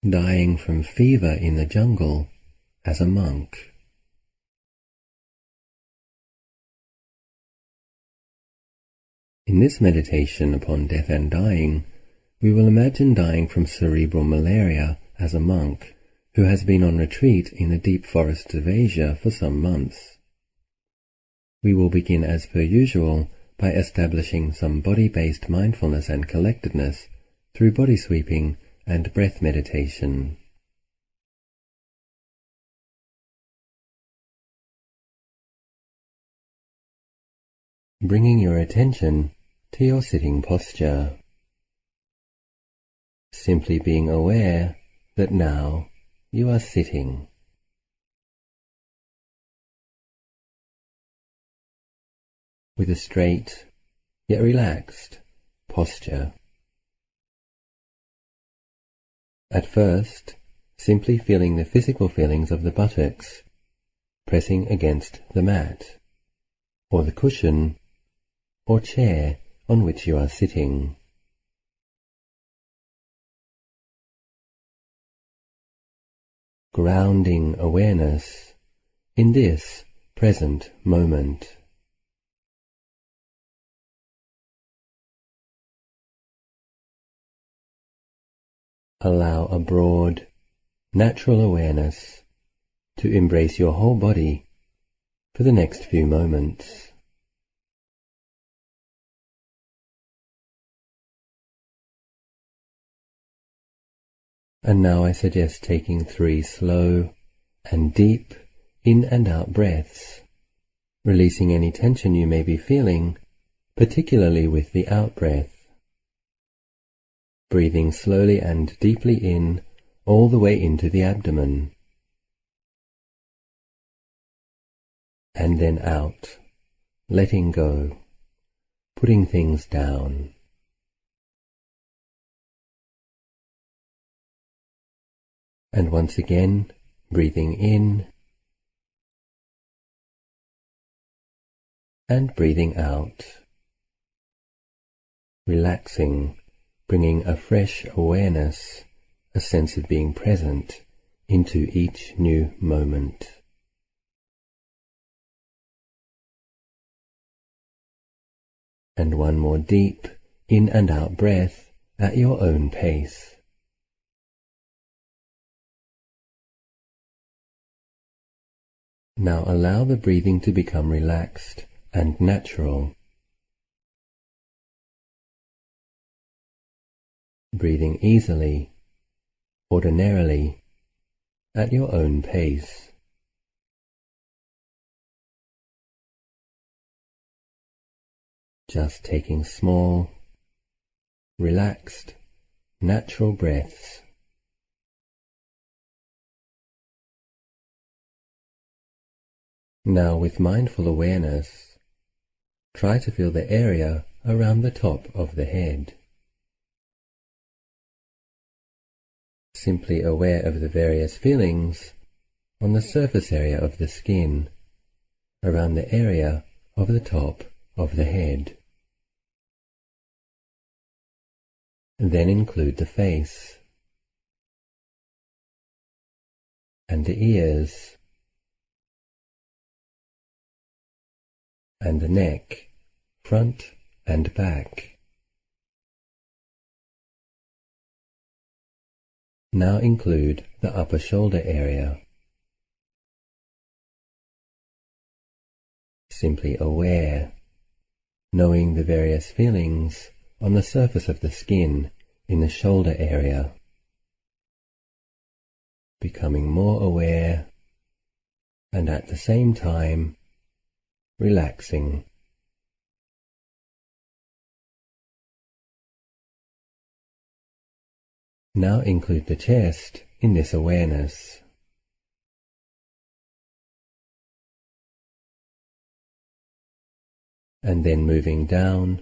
dying from fever in the jungle as a monk. In this meditation upon death and dying, we will imagine dying from cerebral malaria as a monk who has been on retreat in the deep forests of Asia for some months. We will begin as per usual by establishing some body-based mindfulness and collectedness through body sweeping and breath meditation. Bringing your attention to your sitting posture. Simply being aware that now you are sitting. With a straight yet relaxed posture. At first, simply feeling the physical feelings of the buttocks pressing against the mat, or the cushion or chair on which you are sitting. Grounding awareness in this present moment. Allow a broad, natural awareness to embrace your whole body for the next few moments. And now I suggest taking 3 slow and deep in and out breaths, releasing any tension you may be feeling, particularly with the out breath. Breathing slowly and deeply in, all the way into the abdomen. And then out, letting go, putting things down. And once again, breathing in and breathing out. Relaxing, bringing a fresh awareness, a sense of being present into each new moment. And one more deep in and out breath at your own pace. Now allow the breathing to become relaxed and natural. Breathing easily, ordinarily, at your own pace. Just taking small, relaxed, natural breaths. Now with mindful awareness, try to feel the area around the top of the head. Simply aware of the various feelings on the surface area of the skin, around the area of the top of the head. Then include the face and the ears and the neck, front and back. Now include the upper shoulder area. Simply aware, knowing the various feelings on the surface of the skin in the shoulder area. Becoming more aware and at the same time relaxing. Now include the chest in this awareness. And then moving down,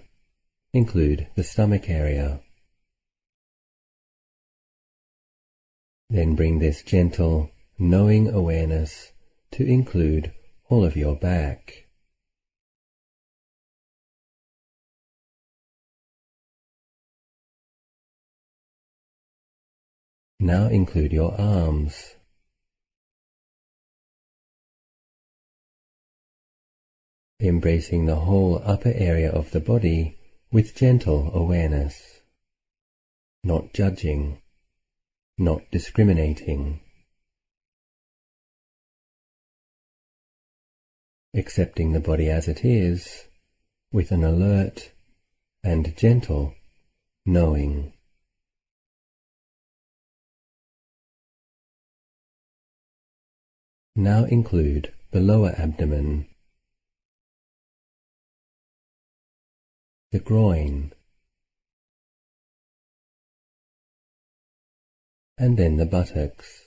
include the stomach area. Then bring this gentle, knowing awareness to include all of your back. Now include your arms. Embracing the whole upper area of the body with gentle awareness, not judging, not discriminating, accepting the body as it is with an alert and gentle knowing. Now include the lower abdomen, the groin, and then the buttocks.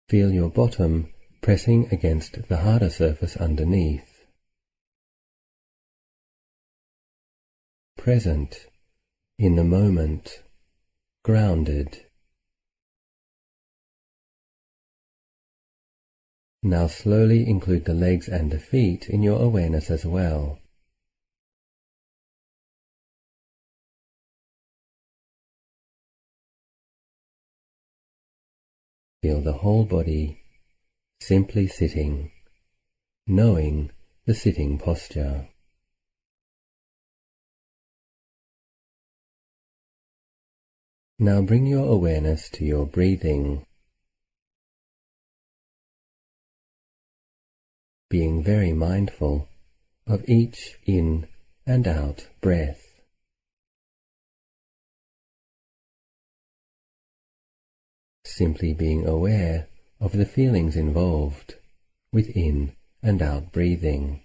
Feel your bottom pressing against the harder surface underneath. Present, in the moment, grounded. Now slowly include the legs and the feet in your awareness as well. Feel the whole body simply sitting, knowing the sitting posture. Now bring your awareness to your breathing, being very mindful of each in and out breath. Simply being aware of the feelings involved with in and out breathing.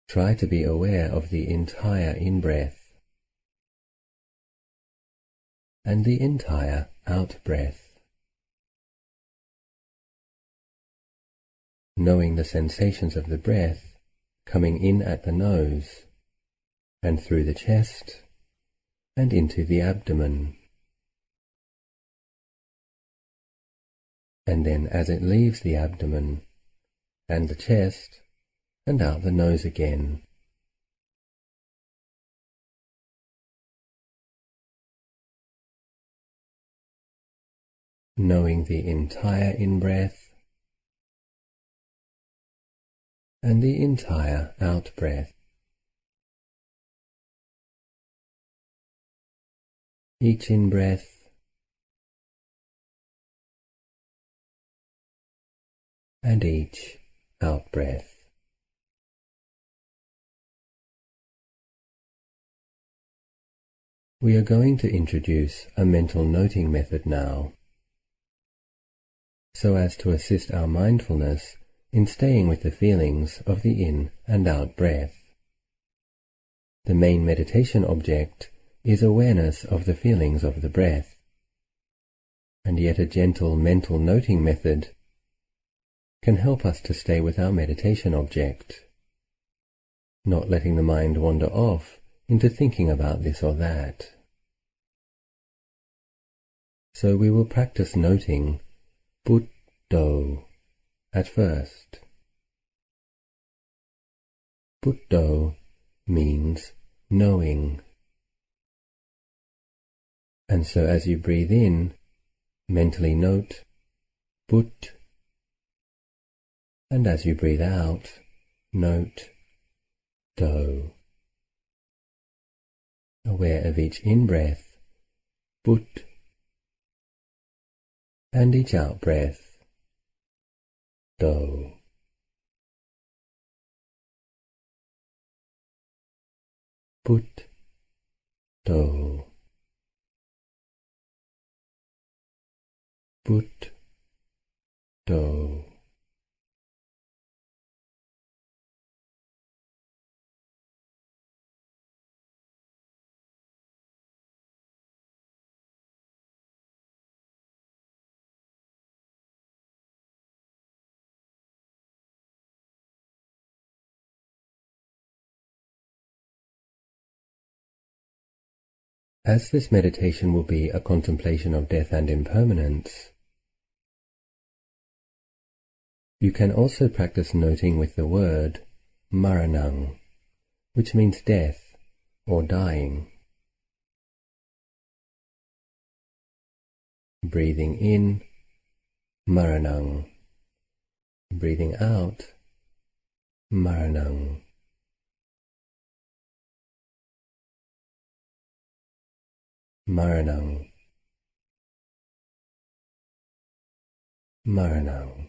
Try to be aware of the entire in-breath and the entire out-breath, knowing the sensations of the breath coming in at the nose and through the chest and into the abdomen, and then as it leaves the abdomen and the chest and out the nose again. Knowing the entire in-breath and the entire out-breath. Each in-breath and each out-breath. We are going to introduce a mental noting method now, so as to assist our mindfulness in staying with the feelings of the in and out breath. The main meditation object is awareness of the feelings of the breath, and yet a gentle mental noting method can help us to stay with our meditation object, not letting the mind wander off into thinking about this or that. So we will practice noting Buddho at first. Buddho means knowing. And so as you breathe in, mentally note Buddh, and as you breathe out, note Do. Aware of each in-breath, Buddh, and each out-breath, Do. Buddh, Do. Buddh, Do. As this meditation will be a contemplation of death and impermanence, you can also practice noting with the word maranang, which means death or dying. Breathing in, maranang. Breathing out, maranang. Maranang. Maranang.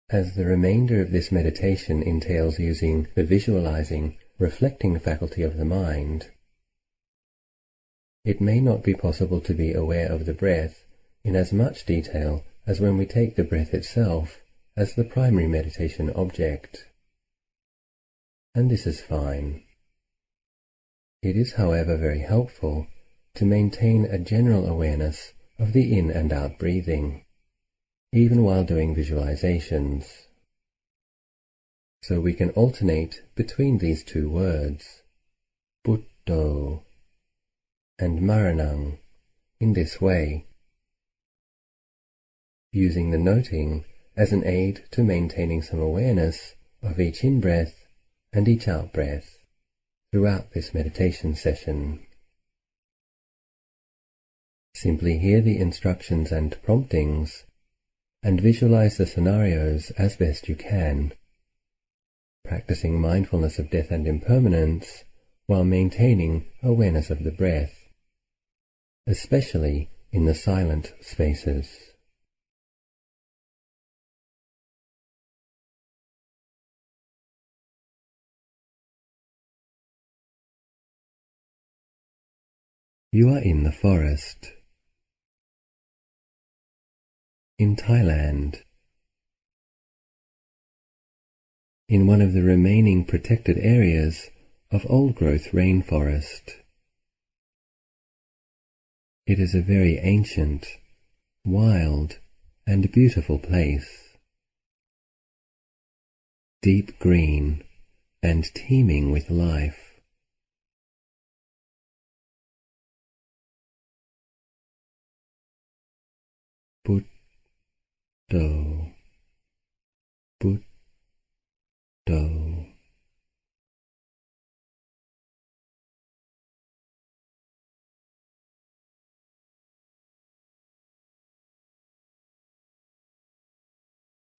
As the remainder of this meditation entails using the visualizing, reflecting faculty of the mind, it may not be possible to be aware of the breath in as much detail as when we take the breath itself as the primary meditation object. And this is fine. It is, however, very helpful to maintain a general awareness of the in and out breathing, even while doing visualizations. So we can alternate between these two words, Buddho and Maranang, in this way, using the noting as an aid to maintaining some awareness of each in-breath and each out-breath throughout this meditation session. Simply hear the instructions and promptings and visualize the scenarios as best you can, practicing mindfulness of death and impermanence while maintaining awareness of the breath, especially in the silent spaces. You are in the forest. In Thailand, in one of the remaining protected areas of old-growth rainforest. It is a very ancient, wild, and beautiful place, deep green and teeming with life. Buddho, Buddho.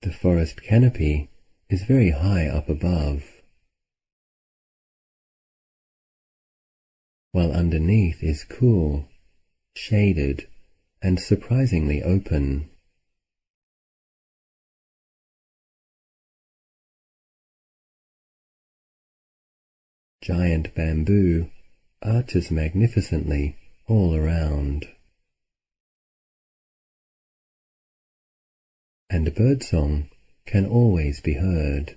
The forest canopy is very high up above, while underneath is cool, shaded, and surprisingly open. Giant bamboo arches magnificently all around, and birdsong can always be heard,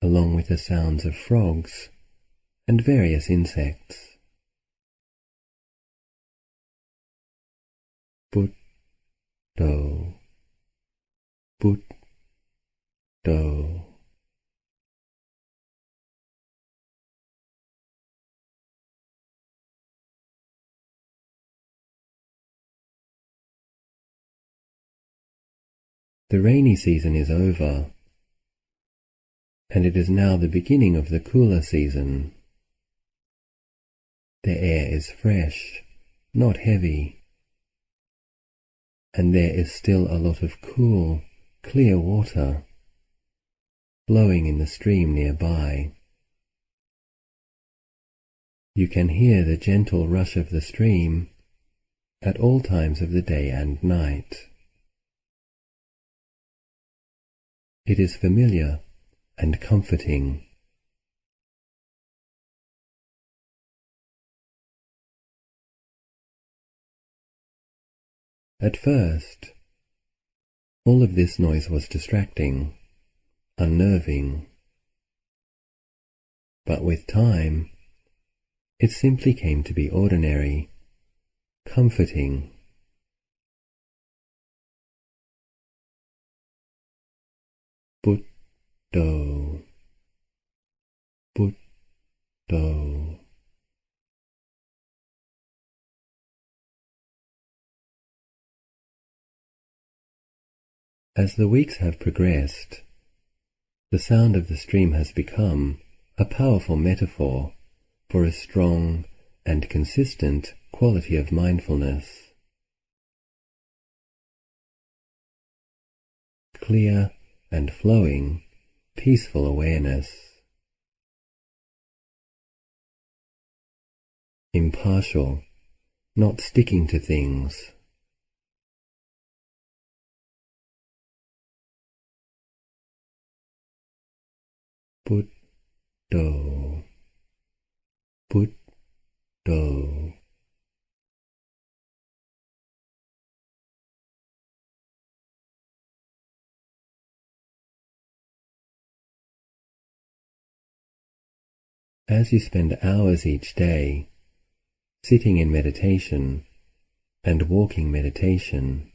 along with the sounds of frogs and various insects. Buddho, Buddho. The rainy season is over, and it is now the beginning of the cooler season. The air is fresh, not heavy, and there is still a lot of cool, clear water flowing in the stream nearby. You can hear the gentle rush of the stream at all times of the day and night. It is familiar and comforting. At first, all of this noise was distracting, unnerving, but with time, it simply came to be ordinary, comforting. Buddho, Buddho. As the weeks have progressed, the sound of the stream has become a powerful metaphor for a strong and consistent quality of mindfulness. Clear and flowing, peaceful awareness. Impartial, not sticking to things. Buddho, Buddho. As you spend hours each day sitting in meditation and walking meditation,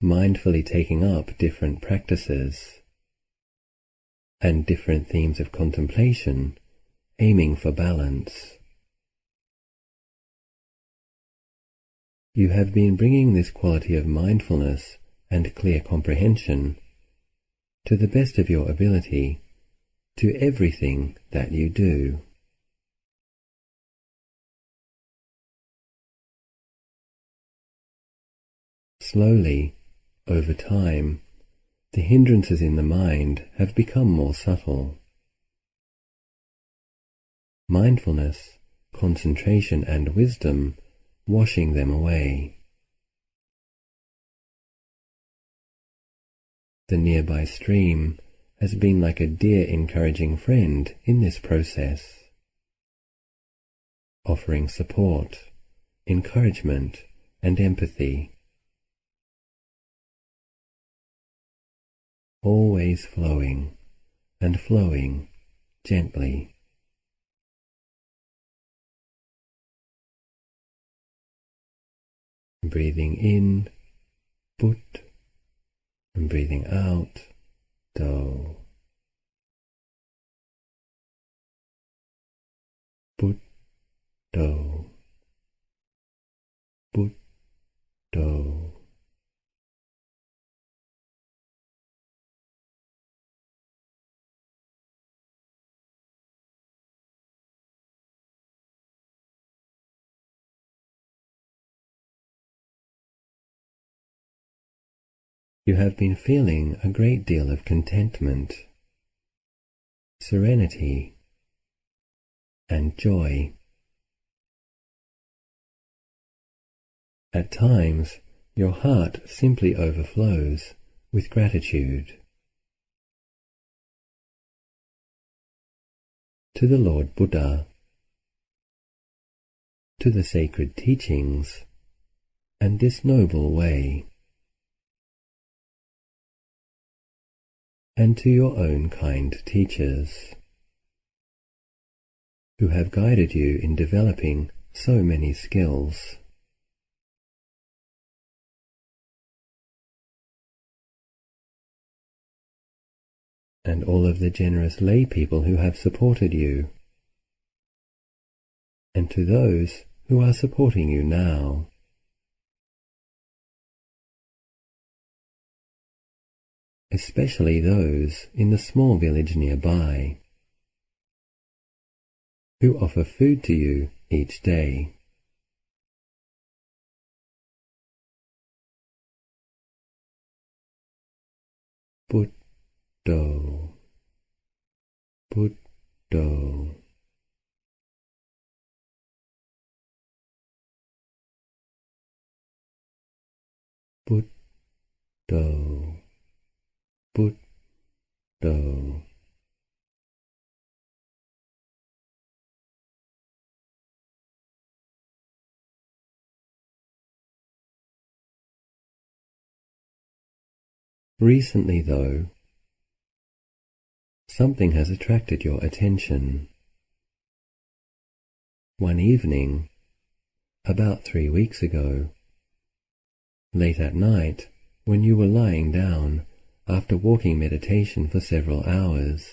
mindfully taking up different practices and different themes of contemplation, aiming for balance, you have been bringing this quality of mindfulness and clear comprehension to the best of your ability to everything that you do. Slowly, over time, the hindrances in the mind have become more subtle. Mindfulness, concentration, and wisdom washing them away. The nearby stream has been like a dear encouraging friend in this process, offering support, encouragement, and empathy. Always flowing and flowing gently. Breathing in, Put, and breathing out, Do. Put, Do. Put, Do. You have been feeling a great deal of contentment, serenity, and joy. At times, your heart simply overflows with gratitude to the Lord Buddha, to the sacred teachings, and this noble way, and to your own kind teachers, who have guided you in developing so many skills. And all of the generous lay people who have supported you, and to those who are supporting you now. Especially those in the small village nearby, who offer food to you each day. Buddho, Buddho. Buddho, Buddho. Recently, though, something has attracted your attention. One evening, about 3 weeks ago, late at night, when you were lying down after walking meditation for several hours.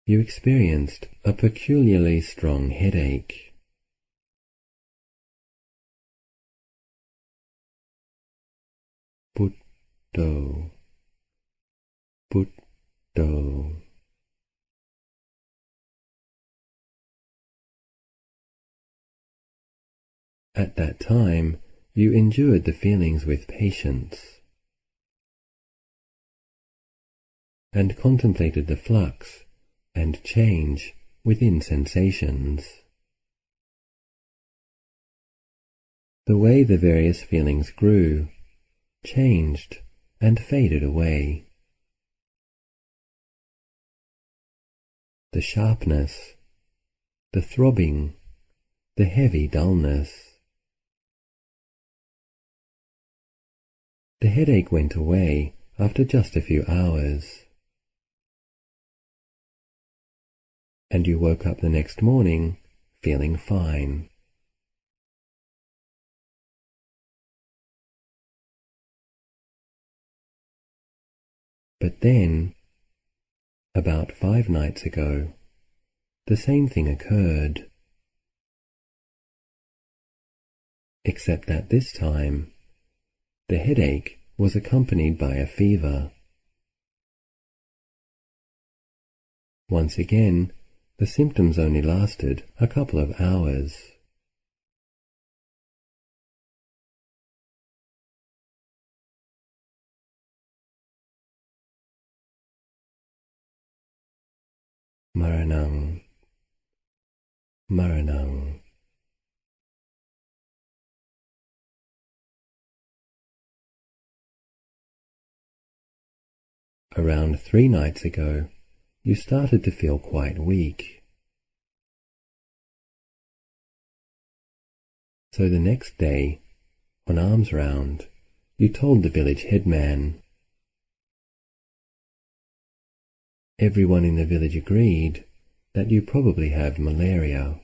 You experienced a peculiarly strong headache. Butto, Butto. At that time, you endured the feelings with patience and contemplated the flux and change within sensations. The way the various feelings grew, changed, and faded away. The sharpness, the throbbing, the heavy dullness. The headache went away after just a few hours, and you woke up the next morning feeling fine. But then, about 5 nights ago, the same thing occurred, except that this time, the headache was accompanied by a fever. Once again, the symptoms only lasted a couple of hours. Maranang, Maranang. Around 3 nights ago, you started to feel quite weak. So the next day, on alms round, you told the village headman. Everyone in the village agreed that you probably have malaria.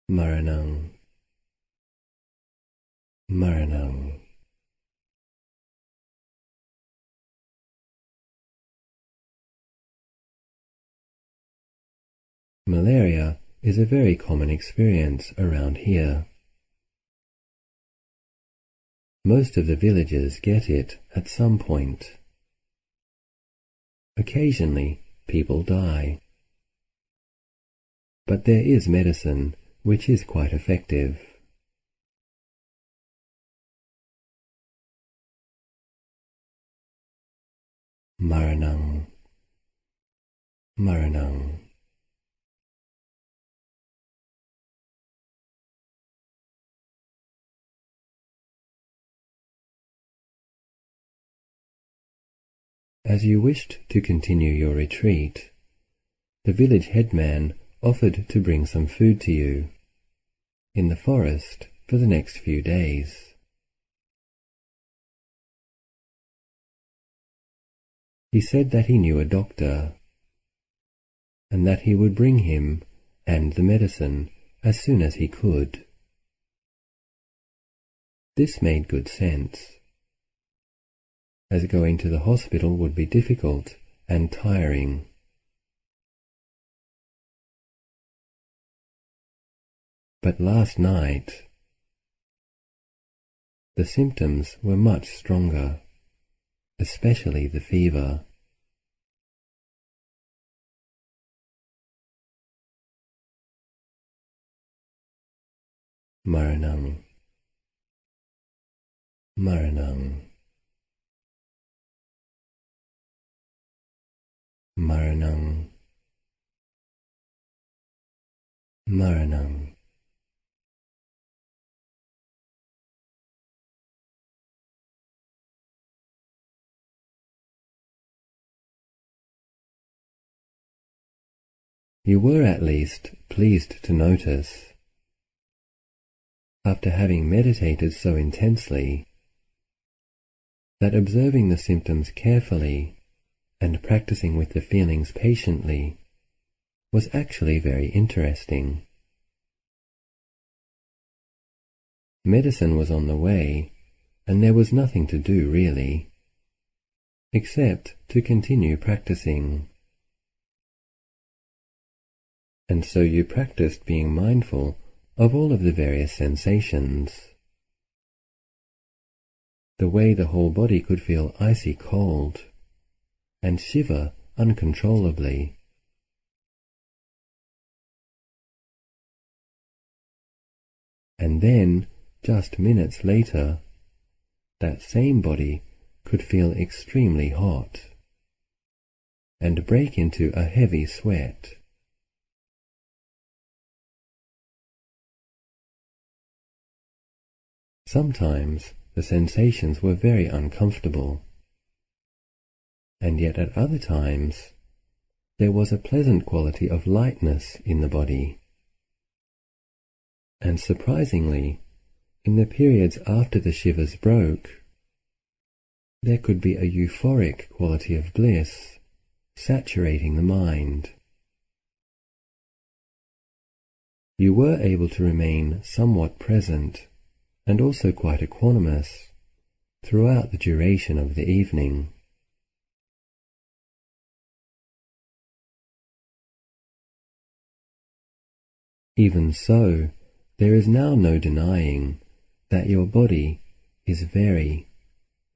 Maranang, Maranang. Malaria is a very common experience around here. Most of the villagers get it at some point. Occasionally, people die. But there is medicine which is quite effective. Maranang, Maranang. As you wished to continue your retreat, the village headman offered to bring some food to you in the forest for the next few days. He said that he knew a doctor, and that he would bring him and the medicine as soon as he could. This made good sense, as going to the hospital would be difficult and tiring. But last night, the symptoms were much stronger, especially the fever. Maranang, Maranang, Maranang, Maranang. You were at least pleased to notice, after having meditated so intensely, that observing the symptoms carefully and practicing with the feelings patiently was actually very interesting. Medicine was on the way, and there was nothing to do really, except to continue practicing. And so you practiced being mindful of all of the various sensations. The way the whole body could feel icy cold and shiver uncontrollably. And then, just minutes later, that same body could feel extremely hot and break into a heavy sweat. Sometimes the sensations were very uncomfortable, and yet at other times there was a pleasant quality of lightness in the body. And surprisingly, in the periods after the shivers broke, there could be a euphoric quality of bliss saturating the mind. You were able to remain somewhat present and also quite equanimous throughout the duration of the evening. Even so, there is now no denying that your body is very,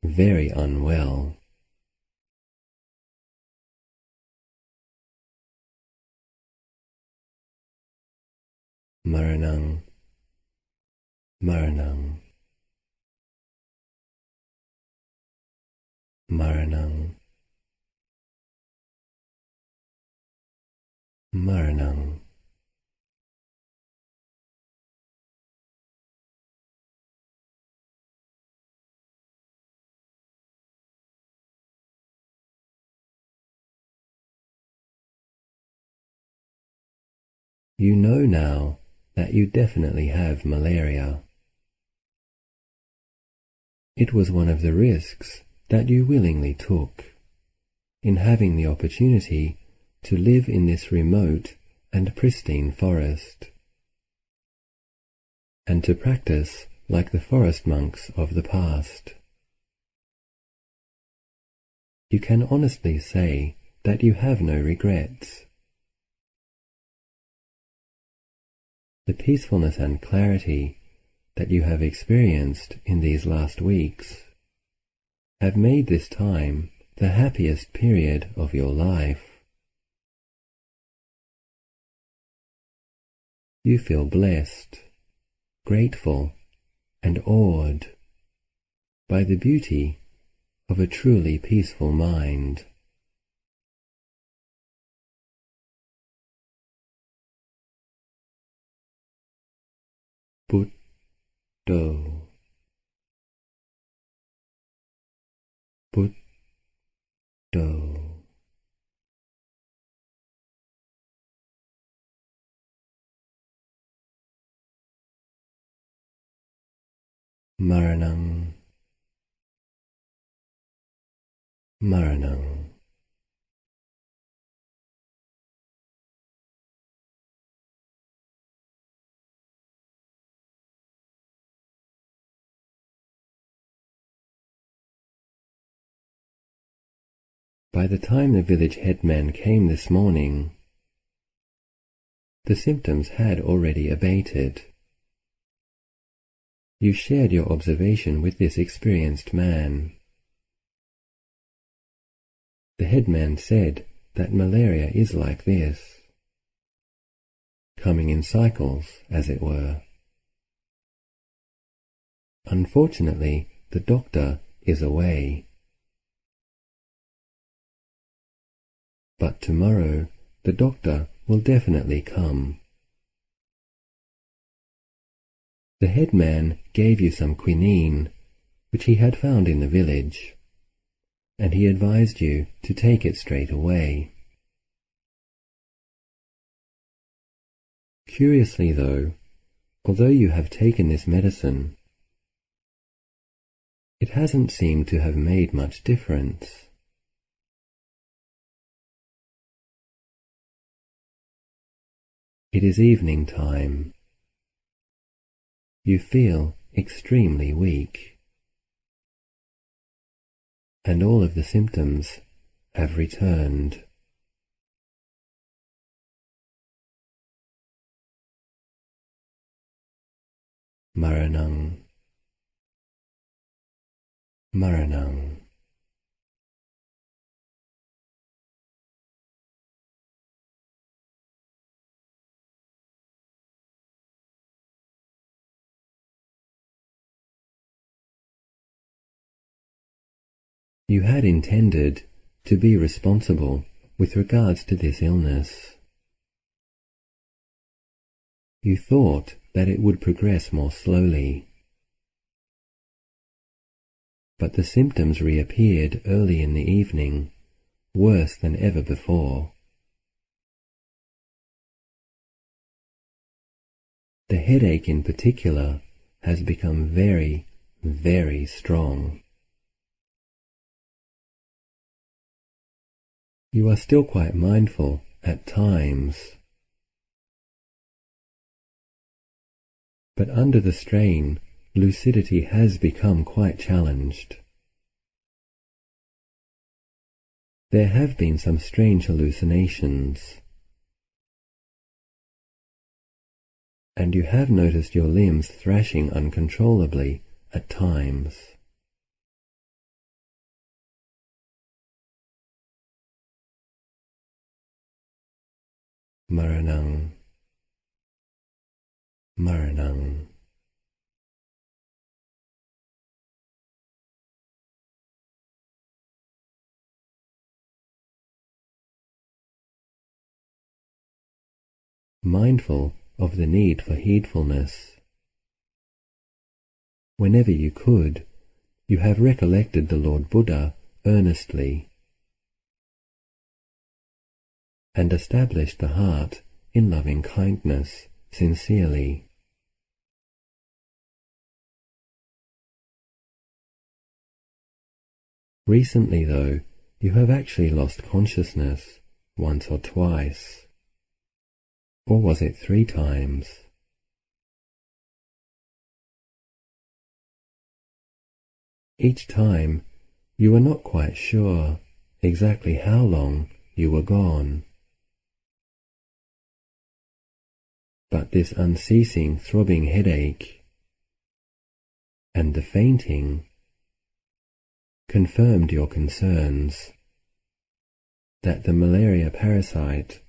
very unwell. Maranang, Maranang, Maranang, Maranang. You know now that you definitely have malaria. It was one of the risks that you willingly took in having the opportunity to live in this remote and pristine forest, and to practice like the forest monks of the past. You can honestly say that you have no regrets. The peacefulness and clarity that you have experienced in these last weeks have made this time the happiest period of your life. You feel blessed, grateful, and awed by the beauty of a truly peaceful mind. Buddho, Buddho. Maranang, Maranang. By the time the village headman came this morning, the symptoms had already abated. You shared your observation with this experienced man. The headman said that malaria is like this, coming in cycles, as it were. Unfortunately, the doctor is away. But tomorrow the doctor will definitely come. The headman gave you some quinine, which he had found in the village, and he advised you to take it straight away. Curiously though, although you have taken this medicine, it hasn't seemed to have made much difference. It is evening time. You feel extremely weak, and all of the symptoms have returned. Maranang, Maranang. You had intended to be responsible with regards to this illness. You thought that it would progress more slowly, but the symptoms reappeared early in the evening, worse than ever before. The headache in particular has become very, very strong. You are still quite mindful at times, but under the strain, lucidity has become quite challenged. There have been some strange hallucinations, and you have noticed your limbs thrashing uncontrollably at times. Maranang, Maranang. Mindful of the need for heedfulness. Whenever you could, you have recollected the Lord Buddha earnestly and established the heart in loving kindness sincerely. Recently, though, you have actually lost consciousness once or twice. Or was it 3 times? Each time, you were not quite sure exactly how long you were gone. But this unceasing throbbing headache and the fainting confirmed your concerns that the malaria parasite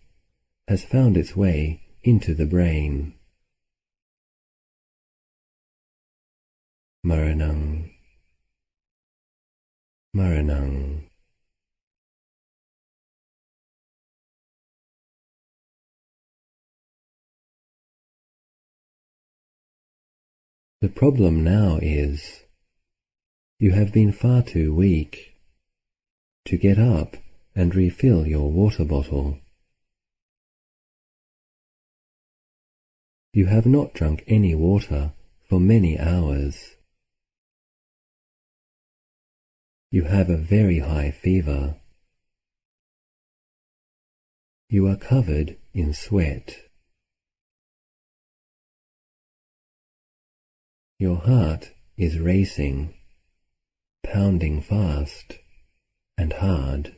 has found its way into the brain. Maranang, Maranang. The problem now is you have been far too weak to get up and refill your water bottle. You have not drunk any water for many hours. You have a very high fever. You are covered in sweat. Your heart is racing, pounding fast and hard.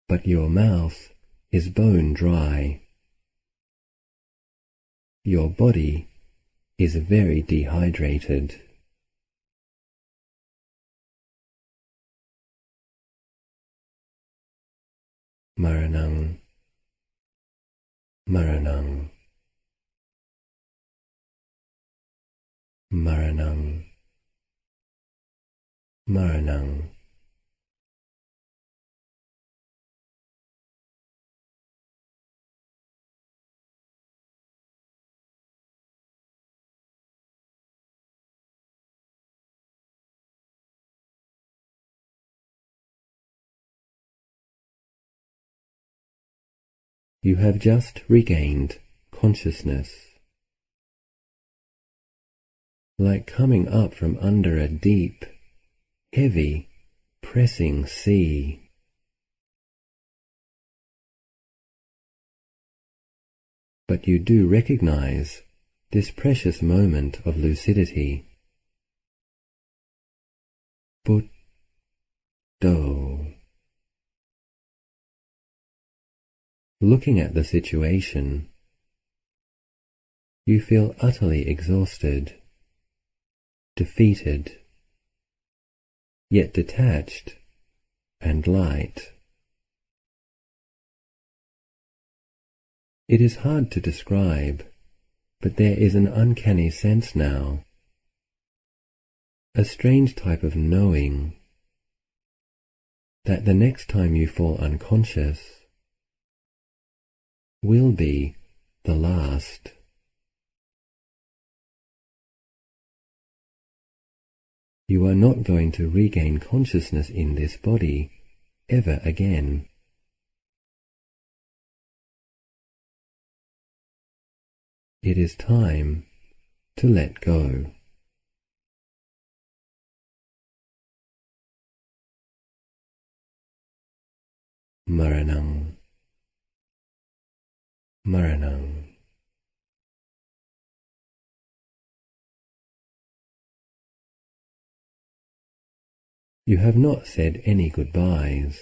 But your mouth is bone dry. Your body is very dehydrated. Maranang, Maranang, Maranang, Maranang. You have just regained consciousness, like coming up from under a deep, heavy, pressing sea. but you do recognize this precious moment of lucidity. Buddho. Looking at the situation, you feel utterly exhausted, defeated, yet detached and light. It is hard to describe, but there is an uncanny sense now, a strange type of knowing, that the next time you fall unconscious will be the last. You are not going to regain consciousness in this body ever again. It is time to let go. Maranang, Maranang. You have not said any goodbyes.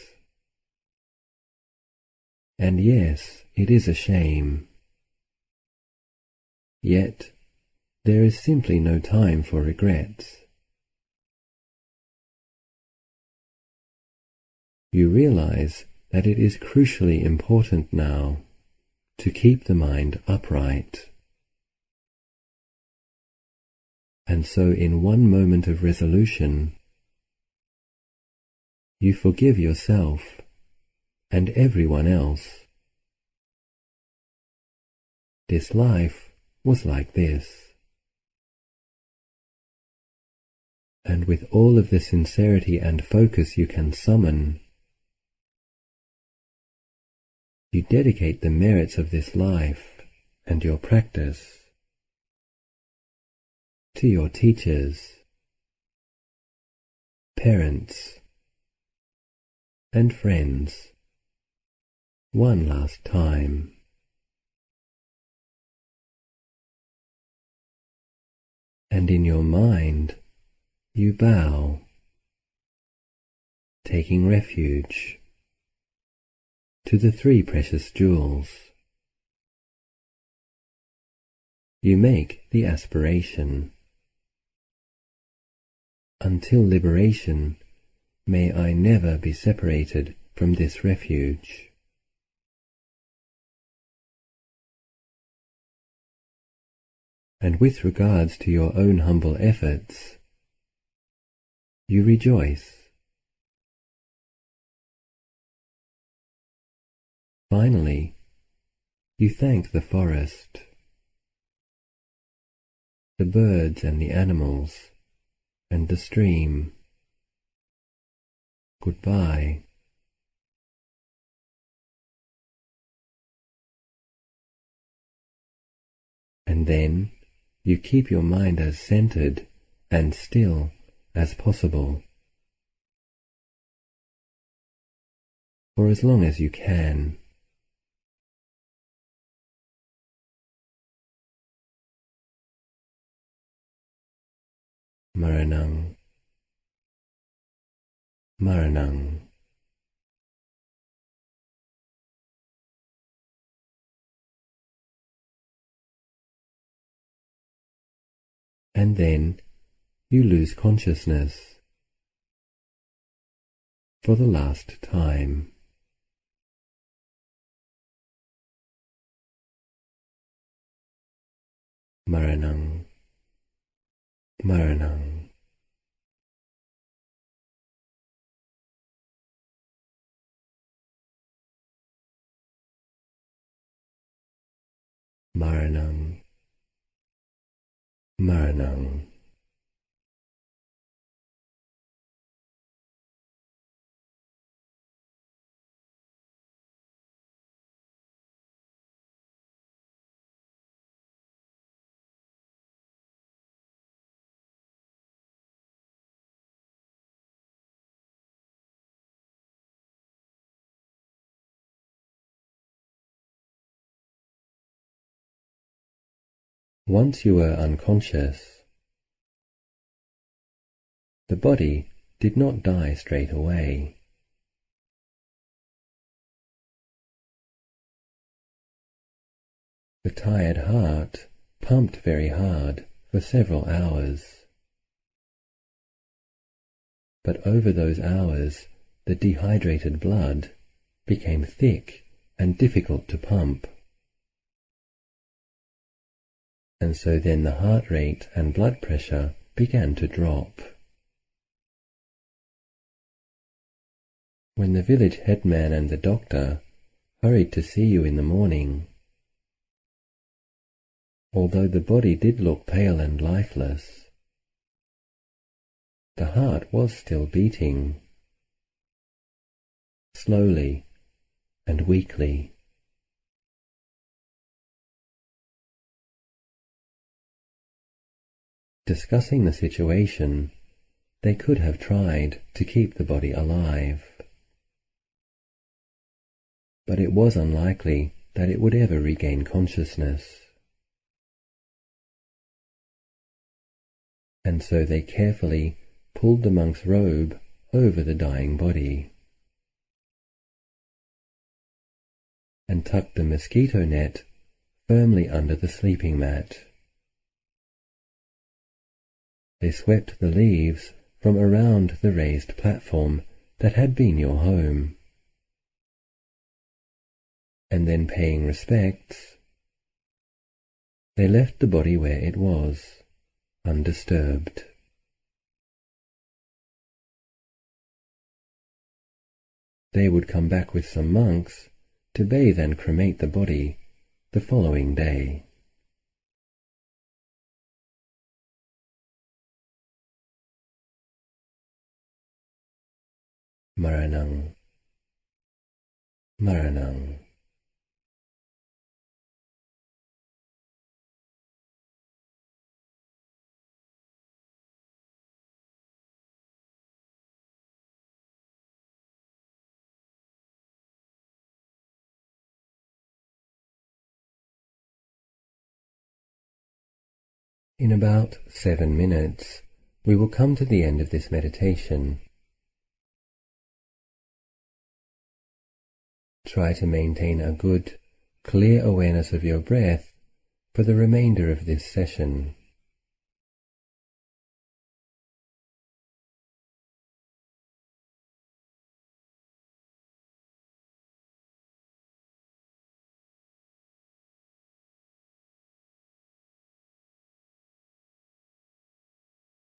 And yes, it is a shame. Yet, there is simply no time for regrets. You realize that it is crucially important now to keep the mind upright. And so in one moment of resolution, you forgive yourself and everyone else. This life was like this. And with all of the sincerity and focus you can summon, you dedicate the merits of this life and your practice to your teachers, parents, and friends one last time. And in your mind, you bow, taking refuge to the three precious jewels. You make the aspiration. Until liberation, may I never be separated from this refuge. And with regards to your own humble efforts, you rejoice. Finally, you thank the forest, the birds and the animals, and the stream. Goodbye. And then you keep your mind as centered and still as possible, for as long as you can. Maranang, Maranang. And then you lose consciousness for the last time. Maranang, Maranang. Maranang, Maranang. Once you were unconscious. The body did not die straight away. The tired heart pumped very hard for several hours. But over those hours, the dehydrated blood became thick and difficult to pump. And so then the heart rate and blood pressure began to drop. When the village headman and the doctor hurried to see you in the morning, although the body did look pale and lifeless, the heart was still beating, slowly and weakly. Discussing the situation, they could have tried to keep the body alive, but it was unlikely that it would ever regain consciousness. And so they carefully pulled the monk's robe over the dying body and tucked the mosquito net firmly under the sleeping mat. They swept the leaves from around the raised platform that had been your home, and then paying respects, they left the body where it was, undisturbed. They would come back with some monks to bathe and cremate the body the following day. Maranang, Maranang. In about 7 minutes, we will come to the end of this meditation. Try to maintain a good, clear awareness of your breath for the remainder of this session.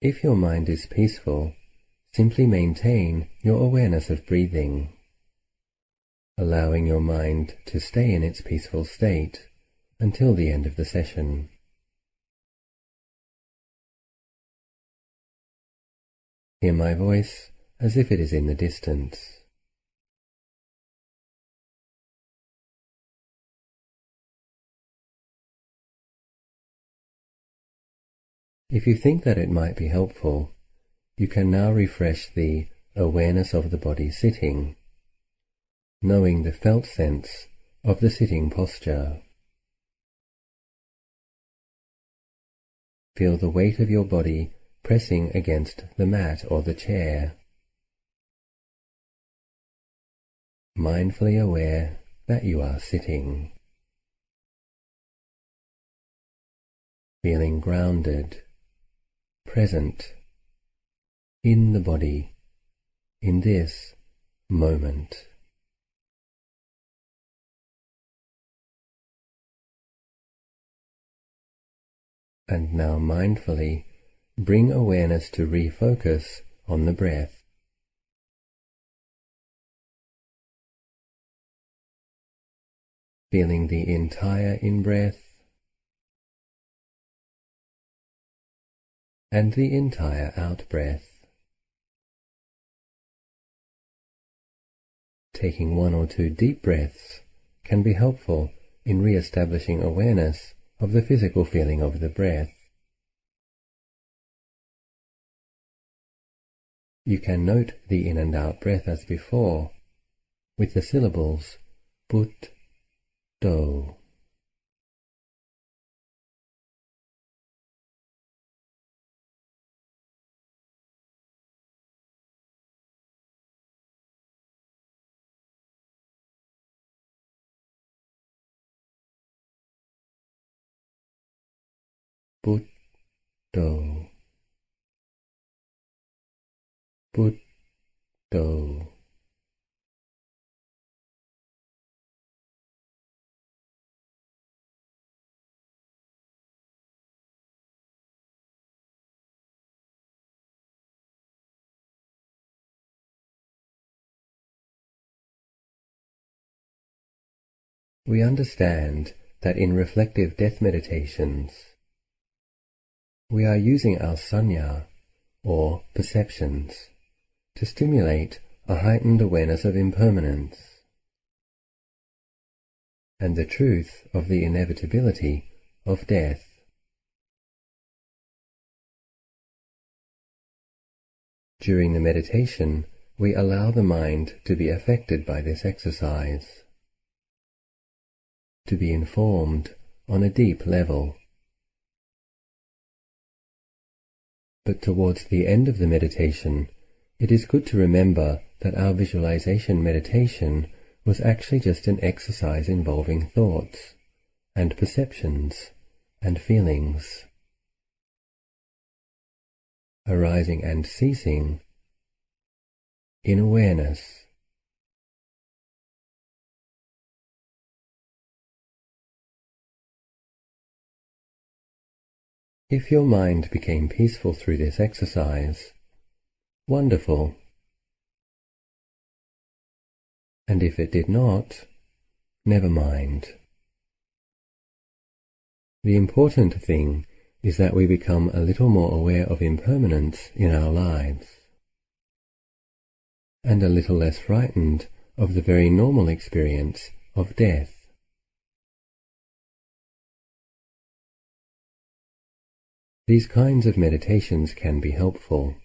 If your mind is peaceful, simply maintain your awareness of breathing, allowing your mind to stay in its peaceful state until the end of the session. Hear my voice as if it is in the distance. If you think that it might be helpful, you can now refresh the awareness of the body sitting, knowing the felt sense of the sitting posture. Feel the weight of your body pressing against the mat or the chair. Mindfully aware that you are sitting. Feeling grounded, present, in the body, in this moment. And now mindfully bring awareness to refocus on the breath. Feeling the entire in-breath and the entire out-breath. Taking 1 or 2 deep breaths can be helpful in re-establishing awareness of the physical feeling of the breath. You can note the in and out breath as before, with the syllables put, do. Buddho, Buddho. We understand that in reflective death meditations, we are using our sanya, or perceptions, to stimulate a heightened awareness of impermanence and the truth of the inevitability of death. During the meditation, we allow the mind to be affected by this exercise, to be informed on a deep level. But towards the end of the meditation, it is good to remember that our visualization meditation was actually just an exercise involving thoughts and perceptions and feelings, arising and ceasing in awareness. If your mind became peaceful through this exercise, wonderful. And if it did not, never mind. The important thing is that we become a little more aware of impermanence in our lives, and a little less frightened of the very normal experience of death. These kinds of meditations can be helpful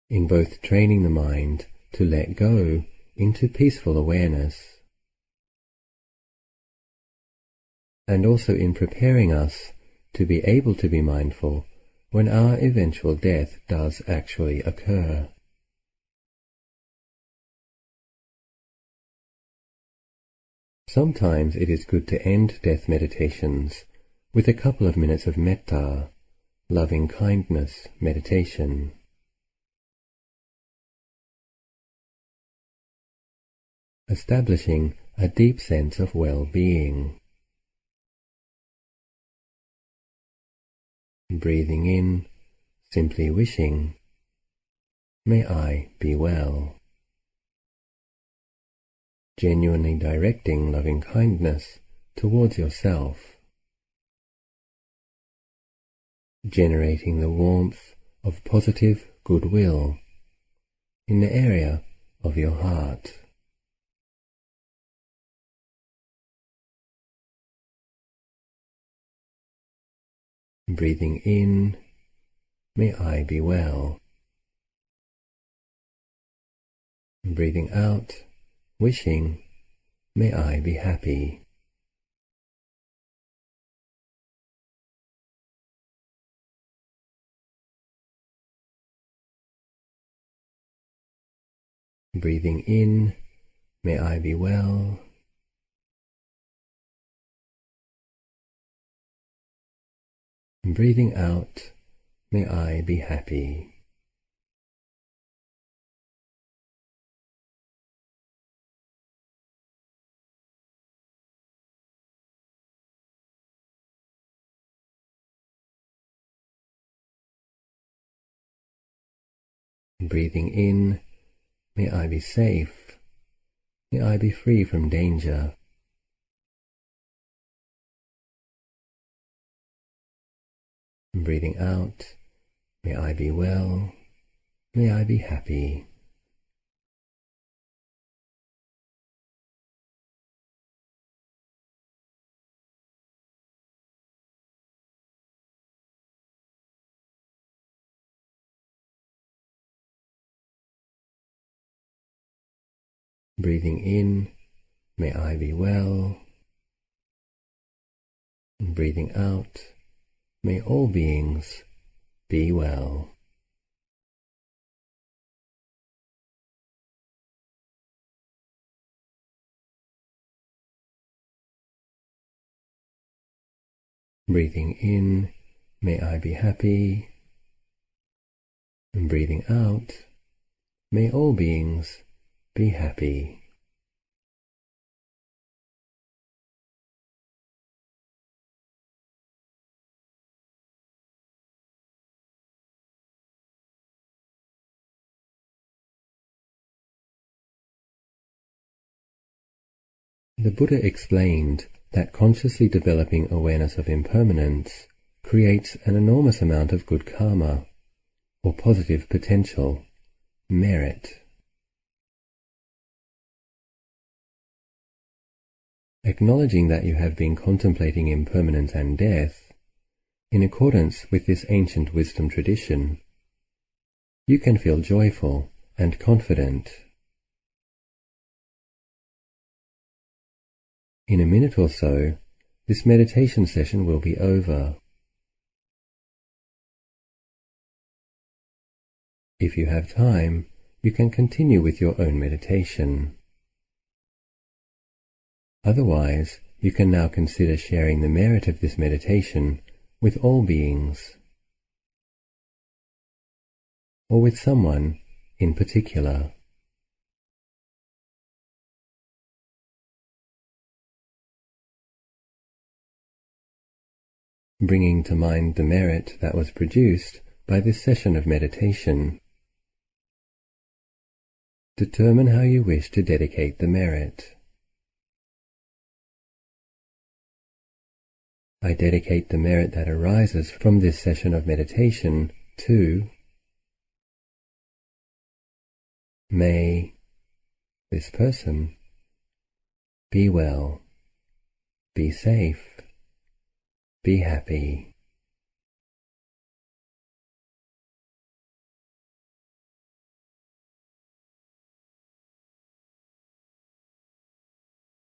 in both training the mind to let go into peaceful awareness, and also in preparing us to be able to be mindful when our eventual death does actually occur. Sometimes it is good to end death meditations with a couple of minutes of metta, loving kindness meditation. Establishing a deep sense of well-being. Breathing in, simply wishing, may I be well. Genuinely directing loving kindness towards yourself, generating the warmth of positive goodwill in the area of your heart. Breathing in, may I be well. Breathing out, wishing, may I be happy. Breathing in, may I be well. Breathing out, may I be happy. Breathing in, may I be safe. May I be free from danger. Breathing out, may I be well. May I be happy. Breathing in, may I be well. Breathing out, may all beings be well. Breathing in, may I be happy, and breathing out, may all beings be happy. The Buddha explained that consciously developing awareness of impermanence creates an enormous amount of good karma, or positive potential, merit. Acknowledging that you have been contemplating impermanence and death, in accordance with this ancient wisdom tradition, you can feel joyful and confident. In a minute or so, this meditation session will be over. If you have time, you can continue with your own meditation. Otherwise, you can now consider sharing the merit of this meditation with all beings, or with someone in particular. Bringing to mind the merit that was produced by this session of meditation. Determine how you wish to dedicate the merit. I dedicate the merit that arises from this session of meditation to, may this person be well, be safe, be happy.